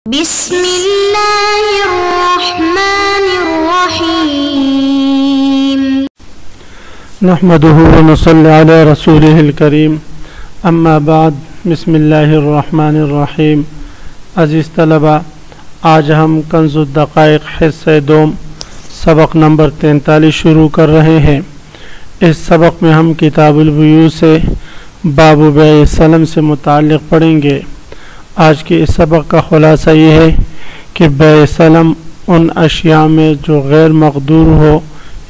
بسم اللہ الرحمن الرحیم نحمده ونصلي على رسوله الكریم اما بعد بسم اللہ الرحمن الرحیم۔ عزیز طلبہ، آج ہم کنز الدقائق حصہ دوم سبق نمبر 43 شروع کر رہے ہیں۔ اس سبق میں ہم کتاب البیوع سے باب بیع سلم سے متعلق پڑھیں گے۔ آج کے اس سبق کا خلاصہ یہ ہے کہ بیع سلم ان اشیاء میں جو غیر مقدور ہو،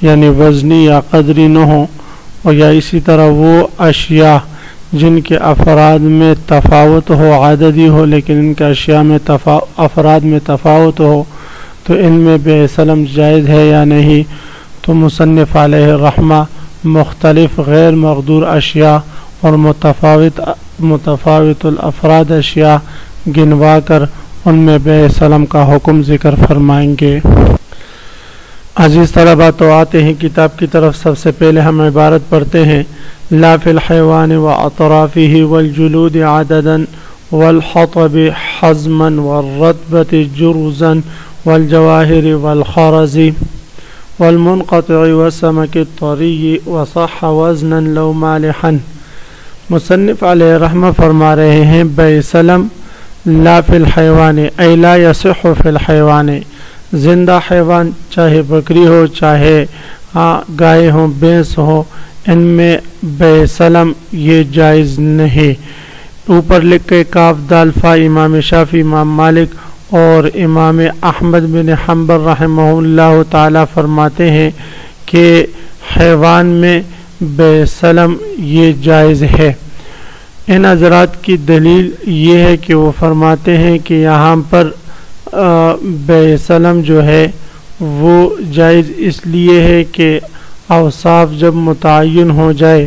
یعنی وزنی یا قدری نہ ہو، اور یا اسی طرح وہ اشیاء جن کے افراد میں تفاوت ہو، عددی ہو لیکن ان کے اشیاء میں افراد میں تفاوت ہو، تو ان میں بیع سلم جائز ہے یا نہیں۔ تو مصنف علیہ الرحمہ مختلف غیر مقدور اشیاء اور متفاوت الافراد اشیاء گنوا کر ان میں بیع سلم کا حکم ذکر فرمائیں گے۔ عزیز طلبہ، تو آتے ہیں کتاب کی طرف۔ سب سے پہلے ہم عبارت پڑھتے ہیں: لا فی الحیوان واطرافہ والجلود عددا والحطب حزما والرطبۃ جرزا والجواہر والخرز والمنقطع والسمک الطری وصح وزنا لو مالحا۔ مصنف علیہ الرحمہ فرما رہے ہیں بیع سلم لا فی الحیوان ای لا یصح فی الحیوان، زندہ حیوان چاہے بکری ہو، چاہے گائے ہو، بھینس ہو، ان میں بیع سلم یہ جائز نہیں۔ اوپر لکھ کے کاف دال فا امام شافعی، امام مالک اور امام احمد بن حنبل رحمہ اللہ تعالی فرماتے ہیں کہ حیوان میں بیع سلم یہ جائز ہے۔ ان حضرات کی دلیل یہ ہے کہ وہ فرماتے ہیں کہ یہاں پر بیع سلم جو ہے وہ جائز اس لیے ہے کہ اوصاف جب متعین ہو جائے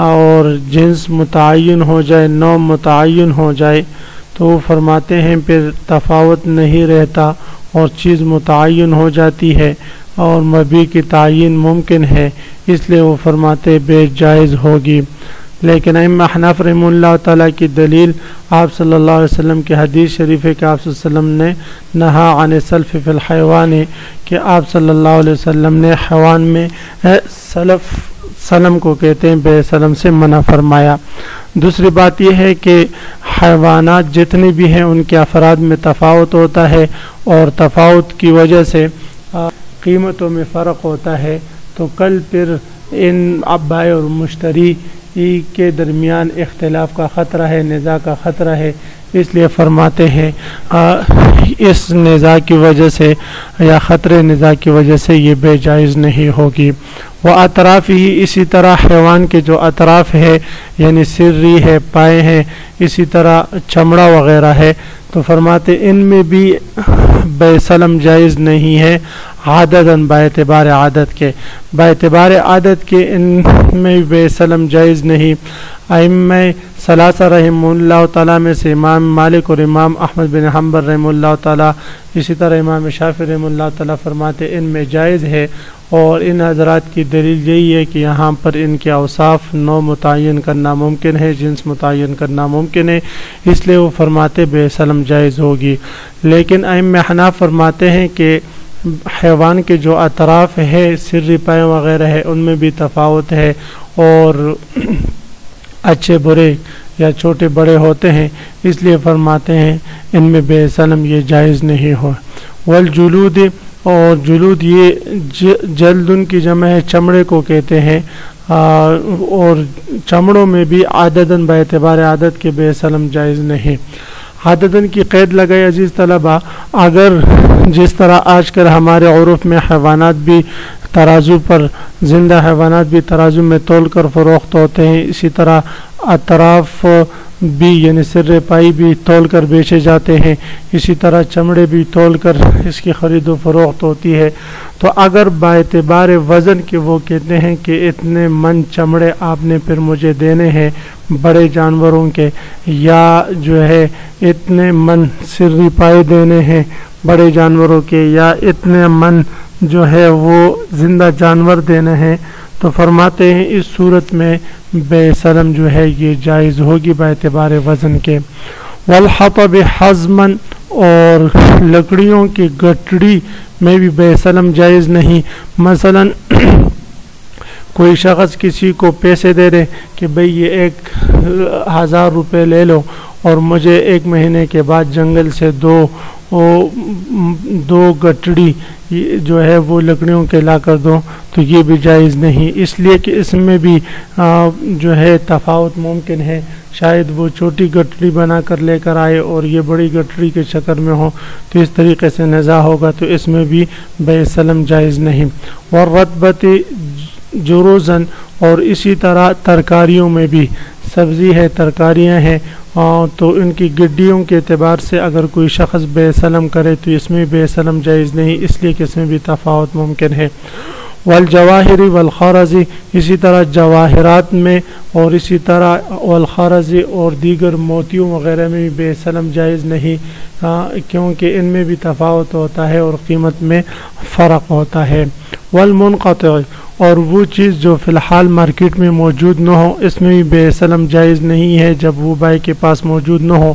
اور جنس متعین ہو جائے، نوع متعین ہو جائے، تو وہ فرماتے ہیں پھر تفاوت نہیں رہتا اور چیز متعین ہو جاتی ہے اور مبیع کی تعین ممکن ہے، اس لیے وہ فرماتے بیع جائز ہوگی۔ لیکن ائمہ احناف رحمہ اللہ تعالیٰ کی دلیل آپ صلی اللہ علیہ وسلم کی حدیث شریف ہے کہ آپ صلی اللہ علیہ وسلم نے نہا عن السلف فی الحیوان، کہ آپ صلی اللہ علیہ وسلم نے حیوان میں سلم کو کہتے ہیں بیع سلم سے منع فرمایا۔ دوسری بات یہ ہے کہ حیوانات جتنے بھی ہیں ان کے افراد میں تفاوت ہوتا ہے اور تفاوت کی وجہ سے قیمتوں میں فرق ہوتا ہے، تو کل پھر ان بائع اور مشتری کے درمیان اختلاف کا خطرہ ہے، نزاع کا خطرہ ہے، اس لیے فرماتے ہیں اس نزاع کی وجہ سے یا خطرے نزاع کی وجہ سے یہ بیع جائز نہیں ہوگی۔ وہ اطراف ہی اسی طرح حیوان کے جو اطراف ہے، یعنی سری ہے، پائے ہیں، اسی طرح چمڑا وغیرہ ہے، تو فرماتے ان میں بھی بیع سلم جائز نہیں ہے، عدداً باعتبار عادت کے ان میں بیع سلم جائز نہیں۔ ائمہ ثلاثہ رحمہ اللہ تعالیٰ میں سے امام مالک اور امام احمد بن حنبل رحمہ اللہ تعالیٰ، اسی طرح امام شافعی رحمہ اللہ تعالیٰ فرماتے ان میں جائز ہے، اور ان حضرات کی دلیل یہی ہے کہ یہاں پر ان کے اوصاف نوع متعین کرنا ممکن ہے، جنس متعین کرنا ممکن ہے، اس لیے وہ فرماتے بیع سلم جائز ہوگی۔ لیکن ائمہ احناف فرماتے ہیں کہ حیوان کے جو اطراف ہے، سری پائے وغیرہ ہے، ان میں بھی تفاوت ہے اور اچھے برے یا چھوٹے بڑے ہوتے ہیں، اس لیے فرماتے ہیں ان میں بیع سلم یہ جائز نہیں ہو۔ والجلود، اور جلود یہ جلد ان کی جمع ہے، چمڑے کو کہتے ہیں، اور چمڑوں میں بھی عدداً باعتبار عادت کے بیع سلم جائز نہیں۔ عدداً کی قید لگائی عزیز طلبہ، اگر جس طرح آج کل ہمارے عرف میں حیوانات بھی ترازو پر، زندہ حیوانات بھی ترازو میں تول کر فروخت ہوتے ہیں، اسی طرح اطراف بھی یعنی سر پائی بھی تول کر بیچے جاتے ہیں، اسی طرح چمڑے بھی تول کر اس کی خرید و فروخت ہوتی ہے، تو اگر باعتبار وزن کے وہ کہتے ہیں کہ اتنے من چمڑے آپ نے پھر مجھے دینے ہیں بڑے جانوروں کے، یا جو ہے اتنے من سری پائے دینے ہیں بڑے جانوروں کے، یا اتنے من جو ہے وہ زندہ جانور دینے ہیں، تو فرماتے ہیں اس صورت میں بیع سلم جو ہے یہ جائز ہوگی باعتبار وزن کے۔ والحطب حزما اور لکڑیوں کی گٹڑی میں بھی بے سلم جائز نہیں. مثلا کوئی شخص کسی کو پیسے دے دے کہ بھئی یہ 1000 روپے لے لو اور مجھے 1 مہینے کے بعد جنگل سے دو گٹڑی جو ہے وہ لکڑیوں کے لا کر دو، تو یہ بھی جائز نہیں، اس لیے کہ اس میں بھی جو ہے تفاوت ممکن ہے. شاید وہ چھوٹی گٹڑی بنا کر لے کر آئے اور یہ بڑی گٹڑی کے شکل میں ہو، تو اس طریقے سے نزاع ہوگا، تو اس میں بھی بے سلم جائز نہیں. والرطبۃ جروزن، اور اسی طرح ترکاریوں میں بھی، سبزی ہے، ترکاریاں ہیں، تو ان کی گڈیوں کے اعتبار سے اگر کوئی شخص بے سلم کرے تو اس میں بے سلم جائز نہیں، اس لیے کہ اس میں بھی تفاوت ممکن ہے. والجواہر والخرز، اسی طرح جواہرات میں اور اسی طرح والخرز اور دیگر موتیوں وغیرہ میں بھی بے سلم جائز نہیں، کیونکہ ان میں بھی تفاوت ہوتا ہے اور قیمت میں فرق ہوتا ہے. والمنقطع، اور وہ چیز جو فی الحال مارکیٹ میں موجود نہ ہو، اس میں بھی بے سلم جائز نہیں ہے جب وہ بھائی کے پاس موجود نہ ہو.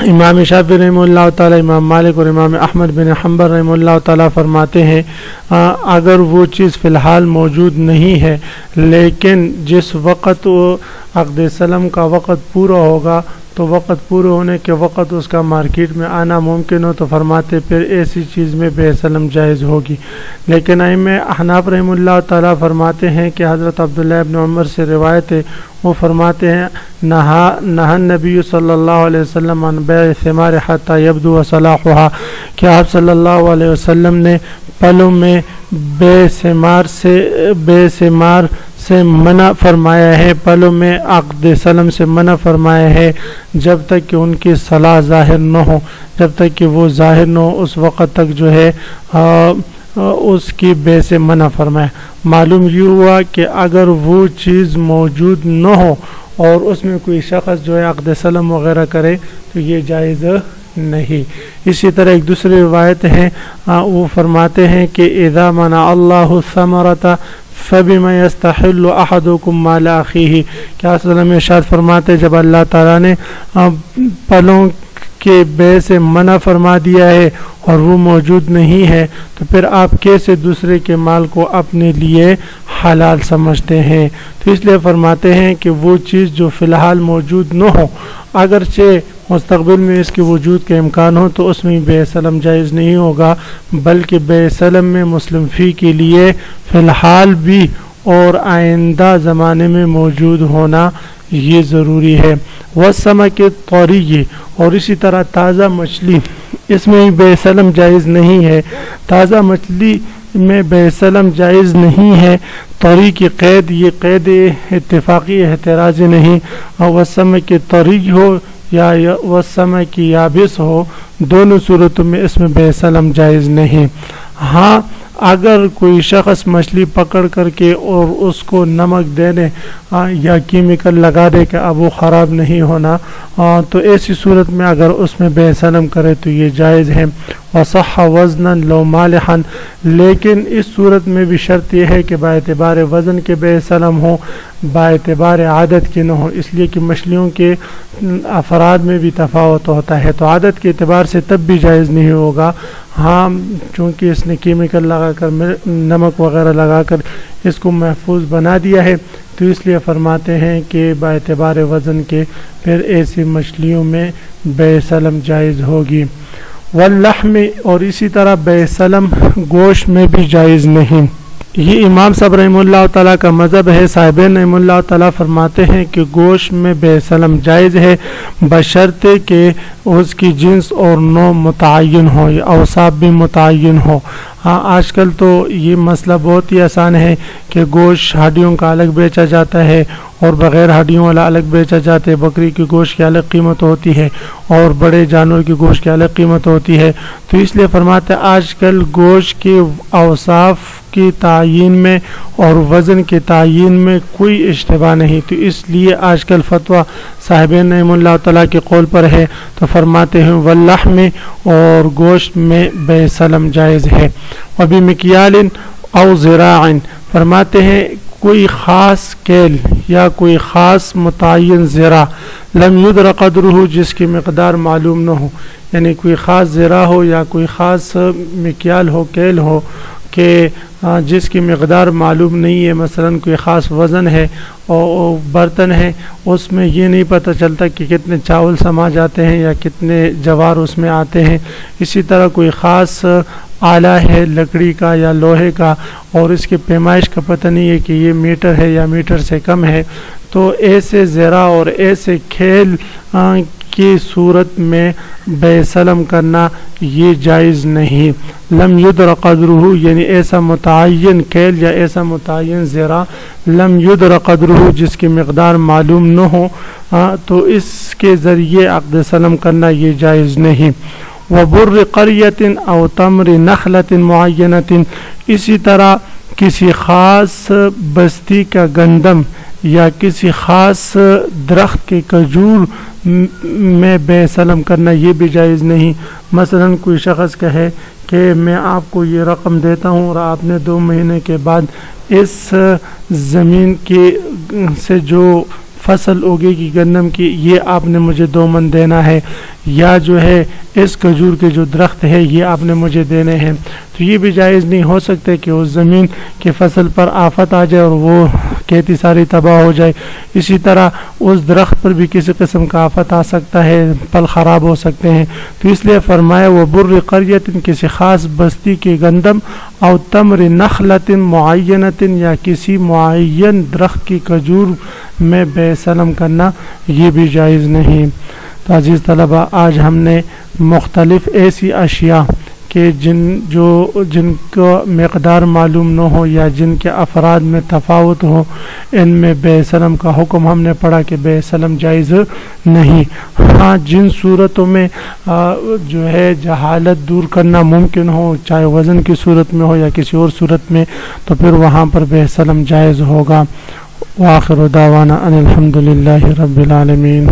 امام شافعی رحمہ اللہ تعالی، امام مالک اور امام احمد بن حنبل رحمہ اللہ تعالی فرماتے ہیں اگر وہ چیز فی الحال موجود نہیں ہے لیکن جس وقت عقد سلم کا وقت پورا ہوگا تو وقت پورے ہونے کے وقت اس کا مارکیٹ میں آنا ممکن ہو، تو فرماتے پھر ایسی چیز میں بے سلم جائز ہوگی. لیکن ائمہ احناف رحمہ اللہ تعالیٰ فرماتے ہیں کہ حضرت عبداللہ ابن عمر سے روایت ہے، وہ فرماتے ہیں نہا نبی صلی اللہ علیہ وسلم عن بیع ثمار حتی یبدو صلاحها، کہ آپ صلی اللہ علیہ وسلم نے پھلوں میں بے ثمار سے منع فرمایا ہے، پھلوں میں عقد سلم سے منع فرمایا ہے جب تک کہ ان کی صلاح ظاہر نہ ہو، جب تک کہ وہ ظاہر نہ ہو اس وقت تک جو ہے اس کی بے سے منع فرمایا. معلوم یہ ہوا کہ اگر وہ چیز موجود نہ ہو اور اس میں کوئی شخص جو ہے عقد سلم وغیرہ کرے تو یہ جائز نہیں. اسی طرح ایک دوسری روایت ہے، وہ فرماتے ہیں کہ اذا منع اللہ الثمرۃ فبما يستحل احدكم مال اخیہ، کہ آپ صلی اللہ علیہ وسلم ارشاد فرماتے جب اللہ تعالیٰ نے پھلوں کے بے سے منع فرما دیا ہے اور وہ موجود نہیں ہے تو پھر آپ کیسے دوسرے کے مال کو اپنے لیے حلال سمجھتے ہیں. تو اس لیے فرماتے ہیں کہ وہ چیز جو فی الحال موجود نہ ہو، اگرچہ مستقبل میں اس کے وجود کے امکان ہو تو اس میں بے سلم جائز نہیں ہوگا، بلکہ بے سلم میں مسلم فی کے لیے فی الحال بھی اور آئندہ زمانے میں موجود ہونا یہ ضروری ہے. والسمک الطری، اور اسی طرح تازہ مچھلی، اس میں بے سلم جائز نہیں ہے، تازہ مچھلی میں بے سلم جائز نہیں ہے. طری کی قید، یہ قید اتفاقی احترازی نہیں، اور والسمک طری ہو یا والسمک یابس ہو، دونوں صورتوں میں اس میں بے سلم جائز نہیں. ہاں اگر کوئی شخص مچھلی پکڑ کر کے اور اس کو نمک دے دے یا کیمیکل لگا دے کہ اب وہ خراب نہیں ہونا، تو ایسی صورت میں اگر اس میں بے سلم کرے تو یہ جائز ہے. وصح وزنا لو مالحا، لیکن اس صورت میں بھی شرط یہ ہے کہ باعتبار وزن کے بے سلم ہو، باعتبار عادت کے نہ ہو، اس لیے کہ مچھلیوں کے افراد میں بھی تفاوت ہوتا ہے، تو عادت کے اعتبار سے تب بھی جائز نہیں ہوگا. ہاں چونکہ اس نے کیمیکل لگا کر نمک وغیرہ لگا کر اس کو محفوظ بنا دیا ہے، تو اس لیے فرماتے ہیں کہ باعتبار وزن کے پھر ایسی مچھلیوں میں بے سلم جائز ہوگی. واللحم، اور اسی طرح بے سلم گوشت میں بھی جائز نہیں. یہ امام صاحب رحمہ اللہ تعالیٰ کا مذہب ہے. صاحبین رحمہ اللہ تعالیٰ فرماتے ہیں کہ گوشت میں بے سلم جائز ہے بشرطے کہ اس کی جنس اور نوع متعین ہو، یا اوصاف بھی متعین ہو. ہاں آج کل تو یہ مسئلہ بہت ہی آسان ہے کہ گوشت ہڈیوں کا الگ بیچا جاتا ہے اور بغیر ہڈیوں والا الگ بیچا جاتا ہے. بکری کی گوشت کی الگ قیمت ہوتی ہے اور بڑے جانور کی گوشت کی الگ قیمت ہوتی ہے. تو اس لیے فرماتے ہیں آج کل گوشت کے اوصاف کی تعیین میں اور وزن کے تعیین میں کوئی اشتباہ نہیں، تو اس لیے آج کل فتویٰ صاحبین رحمہ اللہ تعالیٰ کے قول پر ہے. تو فرماتے ہیں واللحم، اور گوشت میں بے سلم جائز ہے. وبمکیال او ذراع، فرماتے ہیں کوئی خاص کیل یا کوئی خاص متعین ذرا، لم یدر قدرہ جس کی مقدار معلوم نہ ہو، یعنی کوئی خاص ذرا ہو یا کوئی خاص مکیال ہو، کیل ہو کہ جس کی مقدار معلوم نہیں ہے، مثلا کوئی خاص وزن ہے اور برتن ہے، اس میں یہ نہیں پتہ چلتا کہ کتنے چاول سما جاتے ہیں یا کتنے جوار اس میں آتے ہیں۔ اسی طرح کوئی خاص آلہ ہے لکڑی کا یا لوہے کا اور اس کی پیمائش کا پتہ نہیں ہے کہ یہ میٹر ہے یا میٹر سے کم ہے، تو ایسے ذرا اور ایسے کھیل کی صورت میں بے سلم کرنا یہ جائز نہیں۔ لم یدر قدرہ یعنی ایسا متعین کیل یا ایسا متعین ذرا، لم یدر قدرہ جس کی مقدار معلوم نہ ہو، تو اس کے ذریعے عقد سلم کرنا یہ جائز نہیں۔ وبر قریۃ او تمر نخلۃ معینۃ، اسی طرح کسی خاص بستی کا گندم یا کسی خاص درخت کے کھجور میں بے سلم کرنا یہ بھی جائز نہیں۔ مثلا کوئی شخص کہے کہ میں آپ کو یہ رقم دیتا ہوں اور آپ نے 2 مہینے کے بعد اس زمین کی سے جو فصل اگے گی گندم کی، یہ آپ نے مجھے 2 من دینا ہے، یا جو ہے اس کھجور کے جو درخت ہے یہ آپ نے مجھے دینے ہیں، تو یہ بھی جائز نہیں ہو سکتے کہ اس زمین کی فصل پر آفت آ جائے اور وہ کھیتی ساری تباہ ہو جائے۔ اسی طرح اس درخت پر بھی کسی قسم کا آفت آ سکتا ہے، پھل خراب ہو سکتے ہیں، تو اس لیے فرمایا وہ بر قریۃ کسی خاص بستی کے گندم، او تمر نخلۃ معینۃ یا کسی معین درخت کی کھجور میں بے سلم کرنا یہ بھی جائز نہیں۔ تو عزیز طلبہ، آج ہم نے مختلف ایسی اشیاء کہ جن کو مقدار معلوم نہ ہو یا جن کے افراد میں تفاوت ہو، ان میں بے سلم کا حکم ہم نے پڑھا کہ بے سلم جائز نہیں۔ ہاں، جن صورتوں میں جو ہے جہالت دور کرنا ممکن ہو، چاہے وزن کی صورت میں ہو یا کسی اور صورت میں، تو پھر وہاں پر بے سلم جائز ہوگا۔ وآخر دعوانا ان الحمد للہ رب العالمین۔